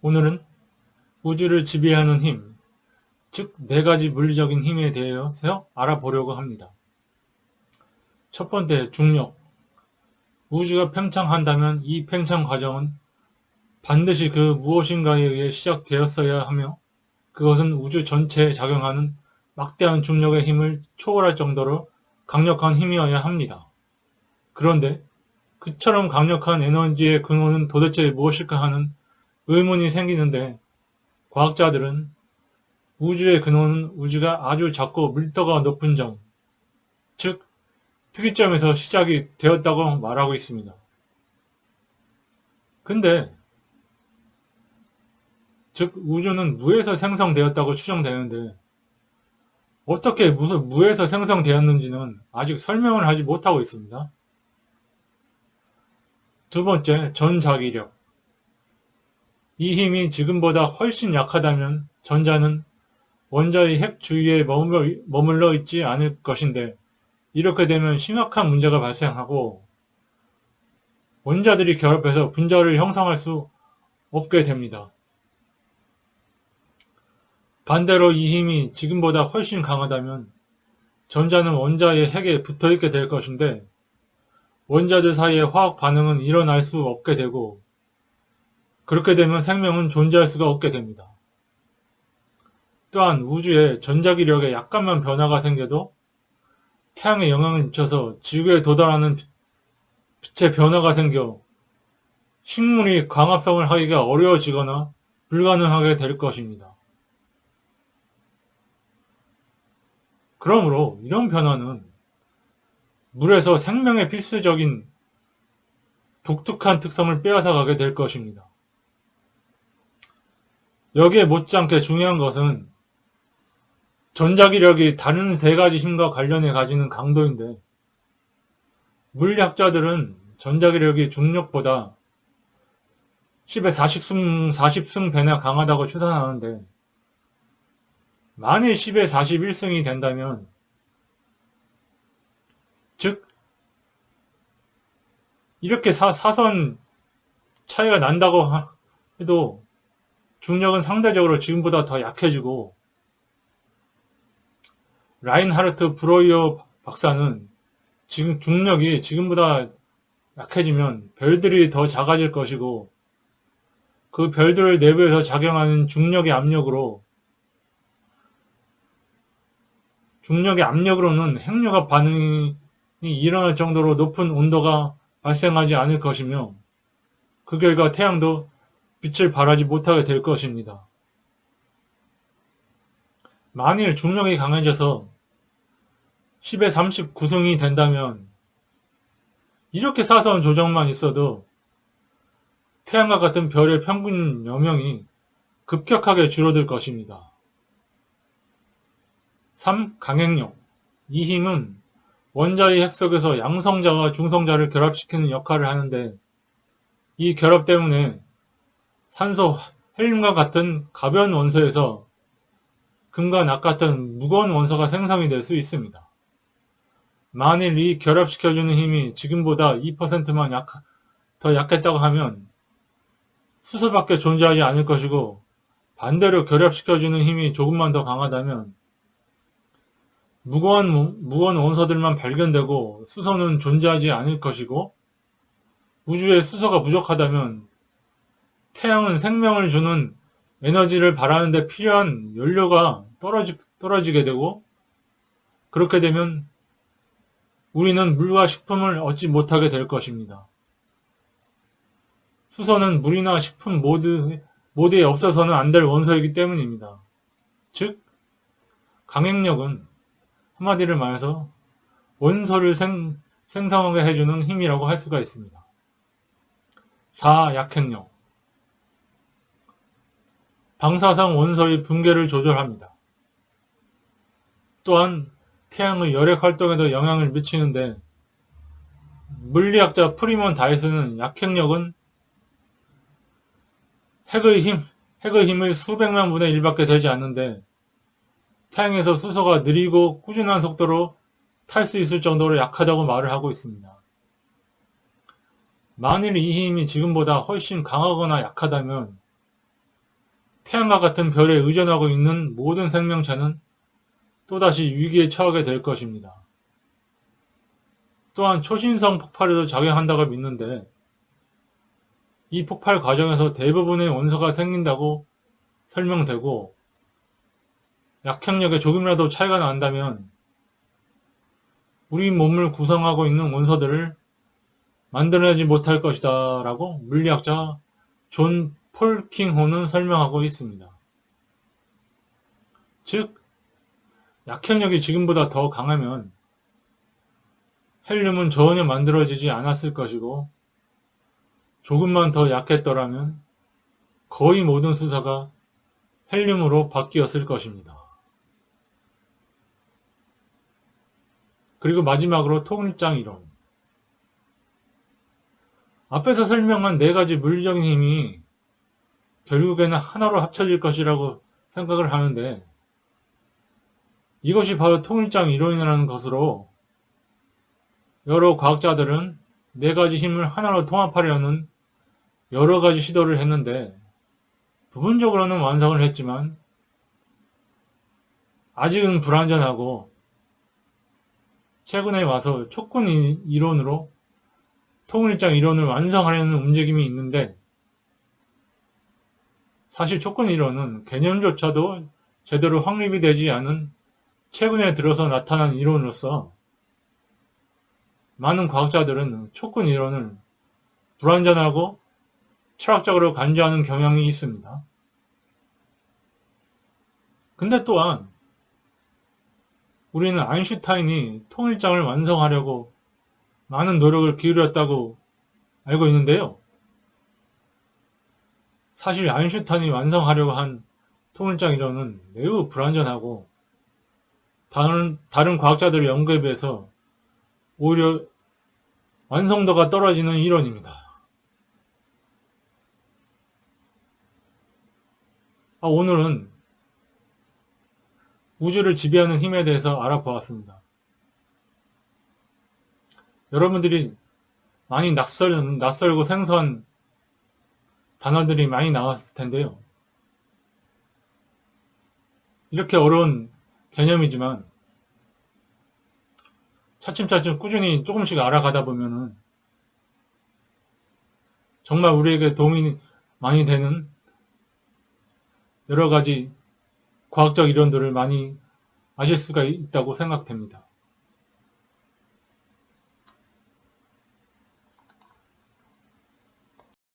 오늘은 우주를 지배하는 힘, 즉 네 가지 물리적인 힘에 대해서 알아보려고 합니다. 첫 번째, 중력. 우주가 팽창한다면 이 팽창 과정은 반드시 그 무엇인가에 의해 시작되었어야 하며 그것은 우주 전체에 작용하는 막대한 중력의 힘을 초월할 정도로 강력한 힘이어야 합니다. 그런데 그처럼 강력한 에너지의 근원은 도대체 무엇일까 하는 의문이 생기는데 과학자들은 우주의 근원은 우주가 아주 작고 밀도가 높은 점, 즉 특이점에서 시작이 되었다고 말하고 있습니다. 근데 즉 우주는 무에서 생성되었다고 추정되는데 어떻게 무슨 무에서 생성되었는지는 아직 설명을 하지 못하고 있습니다. 두 번째, 전자기력. 이 힘이 지금보다 훨씬 약하다면 전자는 원자의 핵 주위에 머물러 있지 않을 것인데 이렇게 되면 심각한 문제가 발생하고 원자들이 결합해서 분자를 형성할 수 없게 됩니다. 반대로 이 힘이 지금보다 훨씬 강하다면 전자는 원자의 핵에 붙어있게 될 것인데 원자들 사이의 화학 반응은 일어날 수 없게 되고 그렇게 되면 생명은 존재할 수가 없게 됩니다. 또한 우주에 전자기력에 약간만 변화가 생겨도 태양에 영향을 미쳐서 지구에 도달하는 빛의 변화가 생겨 식물이 광합성을 하기가 어려워지거나 불가능하게 될 것입니다. 그러므로 이런 변화는 물에서 생명의 필수적인 독특한 특성을 빼앗아 가게 될 것입니다. 여기에 못지않게 중요한 것은 전자기력이 다른 세 가지 힘과 관련해 가지는 강도인데 물리학자들은 전자기력이 중력보다 10의 40승 배나 강하다고 추산하는데 만일 10의 41승이 된다면 즉 이렇게 사선 차이가 난다고 해도 중력은 상대적으로 지금보다 더 약해지고 라인하르트 브로이어 박사는 지금 중력이 지금보다 약해지면 별들이 더 작아질 것이고 그 별들 내부에서 작용하는 중력의 압력으로는 핵융합 반응이 일어날 정도로 높은 온도가 발생하지 않을 것이며 그 결과 태양도 빛을 발하지 못하게 될 것입니다. 만일 중력이 강해져서 10의 39승이 된다면 이렇게 사소한 조정만 있어도 태양과 같은 별의 평균 여명이 급격하게 줄어들 것입니다. 3. 강행력. 이 힘은 원자의 핵 속에서 양성자와 중성자를 결합시키는 역할을 하는데 이 결합 때문에 산소, 헬륨과 같은 가벼운 원소에서 금과 낙 같은 무거운 원소가 생성이 될 수 있습니다. 만일 이 결합시켜주는 힘이 지금보다 2%만 더 약했다고 하면 수소밖에 존재하지 않을 것이고 반대로 결합시켜주는 힘이 조금만 더 강하다면 무거운 원소들만 발견되고 수소는 존재하지 않을 것이고 우주에 수소가 부족하다면 태양은 생명을 주는 에너지를 발하는 데 필요한 연료가 떨어지게 되고 그렇게 되면 우리는 물과 식품을 얻지 못하게 될 것입니다. 수소는 물이나 식품 모두에 없어서는 안 될 원소이기 때문입니다. 즉, 강행력은 한마디를 말해서 원소를 생성하게 해주는 힘이라고 할 수가 있습니다. 4. 약행력. 방사성 원소의 붕괴를 조절합니다. 또한 태양의 열핵 활동에도 영향을 미치는데 물리학자 프리먼 다이슨은 약행력은 핵의 힘의 수백만 분의 1밖에 되지 않는데 태양에서 수소가 느리고 꾸준한 속도로 탈 수 있을 정도로 약하다고 말을 하고 있습니다. 만일 이 힘이 지금보다 훨씬 강하거나 약하다면 태양과 같은 별에 의존하고 있는 모든 생명체는 또다시 위기에 처하게 될 것입니다. 또한 초신성 폭발에도 작용한다고 믿는데 이 폭발 과정에서 대부분의 원소가 생긴다고 설명되고 약행력에 조금이라도 차이가 난다면 우리 몸을 구성하고 있는 원소들을 만들어내지 못할 것이다 라고 물리학자 존 폴킹호는 설명하고 있습니다. 즉, 약행력이 지금보다 더 강하면 헬륨은 전혀 만들어지지 않았을 것이고 조금만 더 약했더라면 거의 모든 수소가 헬륨으로 바뀌었을 것입니다. 그리고 마지막으로 통일장 이론. 앞에서 설명한 네 가지 물리적인 힘이 결국에는 하나로 합쳐질 것이라고 생각을 하는데 이것이 바로 통일장 이론이라는 것으로 여러 과학자들은 네 가지 힘을 하나로 통합하려는 여러 가지 시도를 했는데 부분적으로는 완성을 했지만 아직은 불완전하고 최근에 와서 촉근 이론으로 통일장 이론을 완성하려는 움직임이 있는데 사실 촉근 이론은 개념조차도 제대로 확립이 되지 않은 최근에 들어서 나타난 이론으로서 많은 과학자들은 촉근 이론을 불완전하고 철학적으로 간주하는 경향이 있습니다. 근데 또한 우리는 아인슈타인이 통일장을 완성하려고 많은 노력을 기울였다고 알고 있는데요. 사실 아인슈타인이 완성하려고 한 통일장 이론은 매우 불완전하고 다른 과학자들의 연구에 비해서 오히려 완성도가 떨어지는 이론입니다. 오늘은 우주를 지배하는 힘에 대해서 알아보았습니다. 여러분들이 많이 낯설고 생소한 단어들이 많이 나왔을 텐데요. 이렇게 어려운 개념이지만 차츰차츰 꾸준히 조금씩 알아가다 보면은 정말 우리에게 도움이 많이 되는 여러 가지 과학적 이론들을 많이 아실 수가 있다고 생각됩니다.